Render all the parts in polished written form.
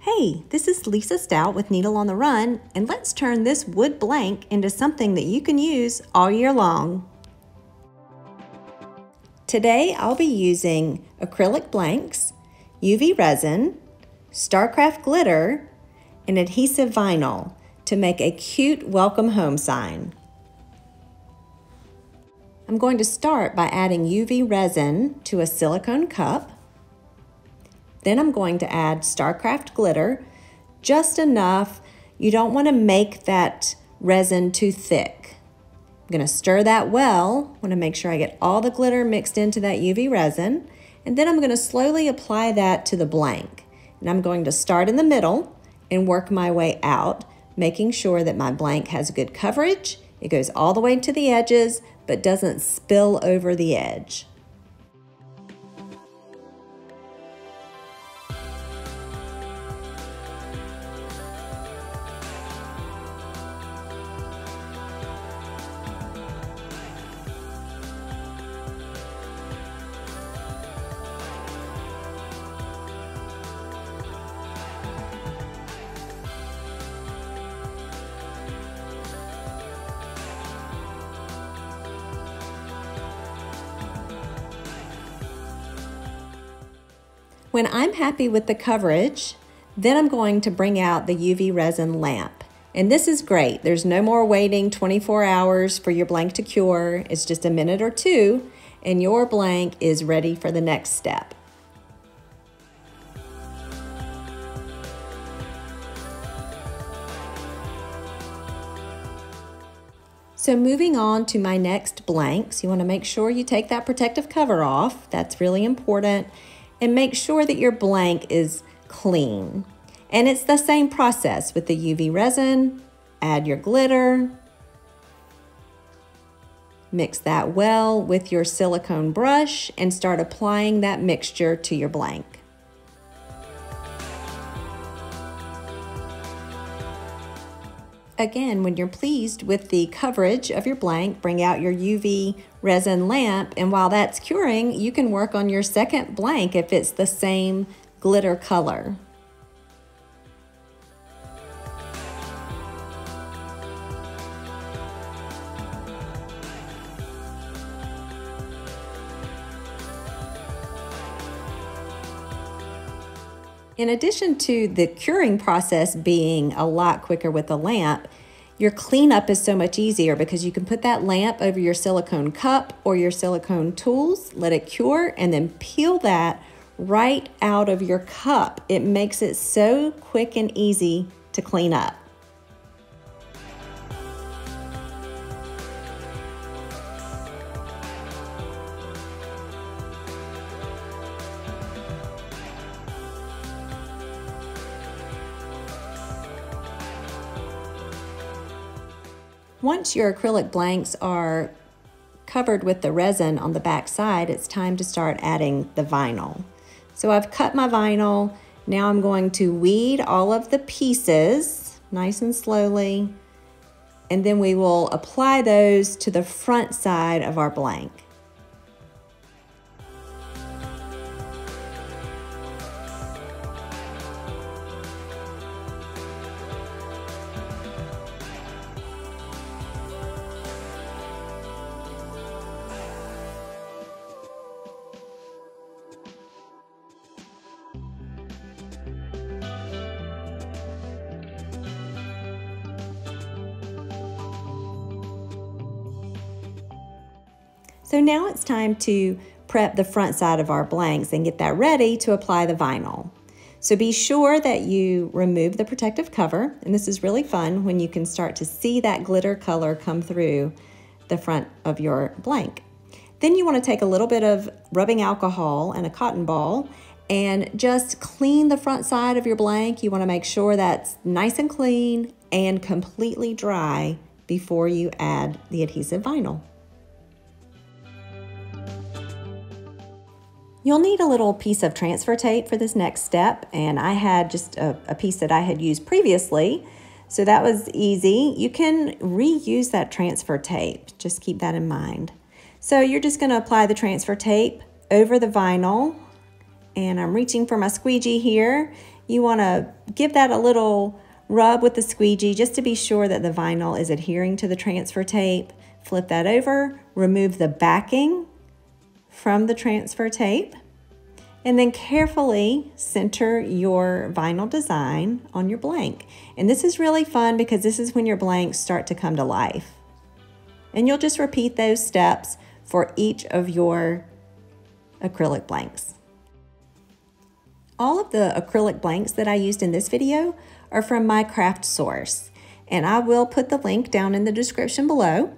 Hey, this is Lisa Stout with Needle on the Run, and let's turn this wood blank into something that you can use all year long. Today I'll be using acrylic blanks, UV resin, StarCraft glitter, and adhesive vinyl to make a cute welcome home sign. I'm going to start by adding UV resin to a silicone cup. Then I'm going to add StarCraft glitter, just enough. You don't want to make that resin too thick. I'm going to stir that well. I want to make sure I get all the glitter mixed into that UV resin. And then I'm going to slowly apply that to the blank. And I'm going to start in the middle and work my way out, making sure that my blank has good coverage. It goes all the way to the edges, but doesn't spill over the edge. When I'm happy with the coverage, then I'm going to bring out the UV resin lamp. And this is great. There's no more waiting 24 hours for your blank to cure. It's just a minute or two, and your blank is ready for the next step. So moving on to my next blanks, you want to make sure you take that protective cover off. That's really important. And make sure that your blank is clean. And it's the same process with the UV resin. Add your glitter. Mix that well with your silicone brush and start applying that mixture to your blank. Again, when you're pleased with the coverage of your blank, bring out your UV resin lamp, and while that's curing, you can work on your second blank if it's the same glitter color. In addition to the curing process being a lot quicker with the lamp, your cleanup is so much easier because you can put that lamp over your silicone cup or your silicone tools, let it cure, and then peel that right out of your cup. It makes it so quick and easy to clean up. Once your acrylic blanks are covered with the resin on the back side, it's time to start adding the vinyl. So I've cut my vinyl. Now I'm going to weed all of the pieces nice and slowly, and then we will apply those to the front side of our blank. So now it's time to prep the front side of our blanks and get that ready to apply the vinyl. So be sure that you remove the protective cover, and this is really fun when you can start to see that glitter color come through the front of your blank. Then you want to take a little bit of rubbing alcohol and a cotton ball and just clean the front side of your blank. You want to make sure that's nice and clean and completely dry before you add the adhesive vinyl. You'll need a little piece of transfer tape for this next step, and I had just a piece that I had used previously, so that was easy. You can reuse that transfer tape, just keep that in mind. So you're just going to apply the transfer tape over the vinyl, and I'm reaching for my squeegee here. You want to give that a little rub with the squeegee just to be sure that the vinyl is adhering to the transfer tape. Flip that over, remove the backing from the transfer tape, and then carefully center your vinyl design on your blank. And this is really fun because this is when your blanks start to come to life. And you'll just repeat those steps for each of your acrylic blanks. All of the acrylic blanks that I used in this video are from my craft source, and I will put the link down in the description below.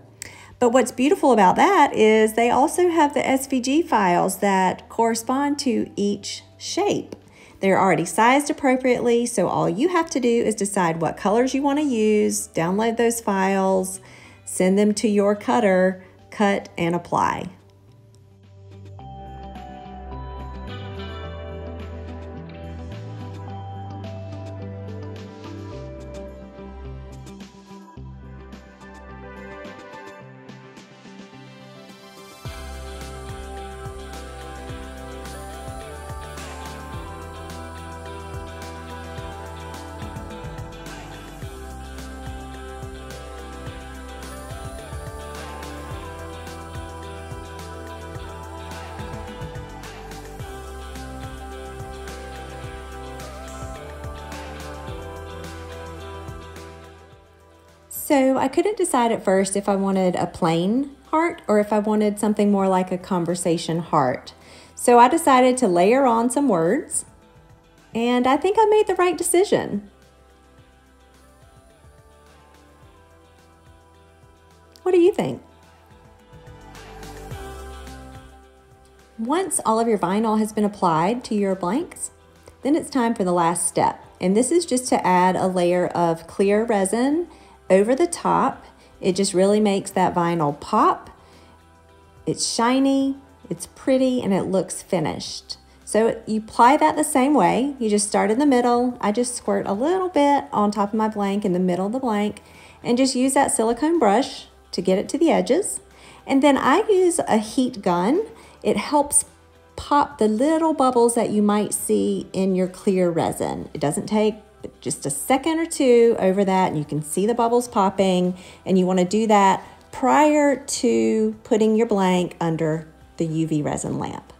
But what's beautiful about that is they also have the SVG files that correspond to each shape. They're already sized appropriately, so all you have to do is decide what colors you want to use, download those files, send them to your cutter, cut and apply. So I couldn't decide at first if I wanted a plain heart or if I wanted something more like a conversation heart. So I decided to layer on some words, and I think I made the right decision. What do you think? Once all of your vinyl has been applied to your blanks, then it's time for the last step. And this is just to add a layer of clear resin over the top. It just really makes that vinyl pop. It's shiny, it's pretty, and it looks finished. So you apply that the same way. You just start in the middle. I just squirt a little bit on top of my blank in the middle of the blank and just use that silicone brush to get it to the edges. And then I use a heat gun. It helps pop the little bubbles that you might see in your clear resin. It doesn't take just a second or two over that, and you can see the bubbles popping, and you want to do that prior to putting your blank under the UV resin lamp.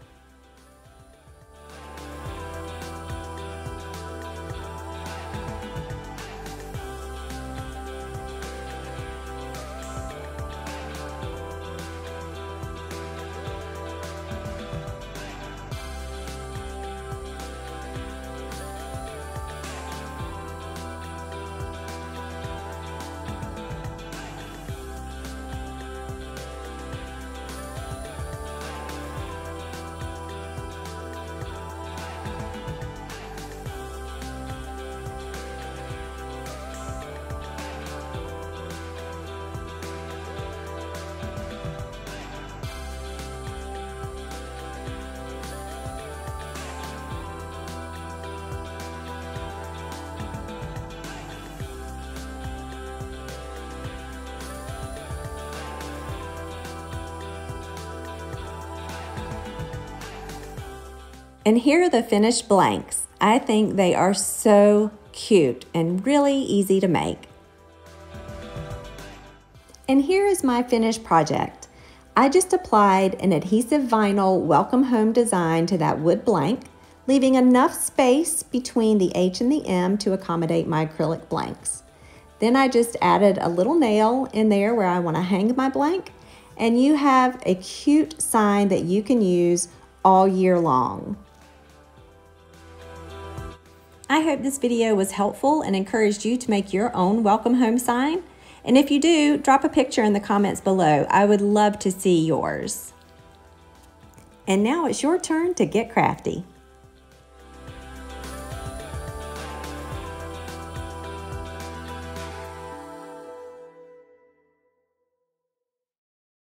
And here are the finished blanks. I think they are so cute and really easy to make. And here is my finished project. I just applied an adhesive vinyl welcome home design to that wood blank, leaving enough space between the H and the M to accommodate my acrylic blanks. Then I just added a little nail in there where I want to hang my blank, and you have a cute sign that you can use all year long. I hope this video was helpful and encouraged you to make your own welcome home sign. And if you do, drop a picture in the comments below. I would love to see yours. And now it's your turn to get crafty.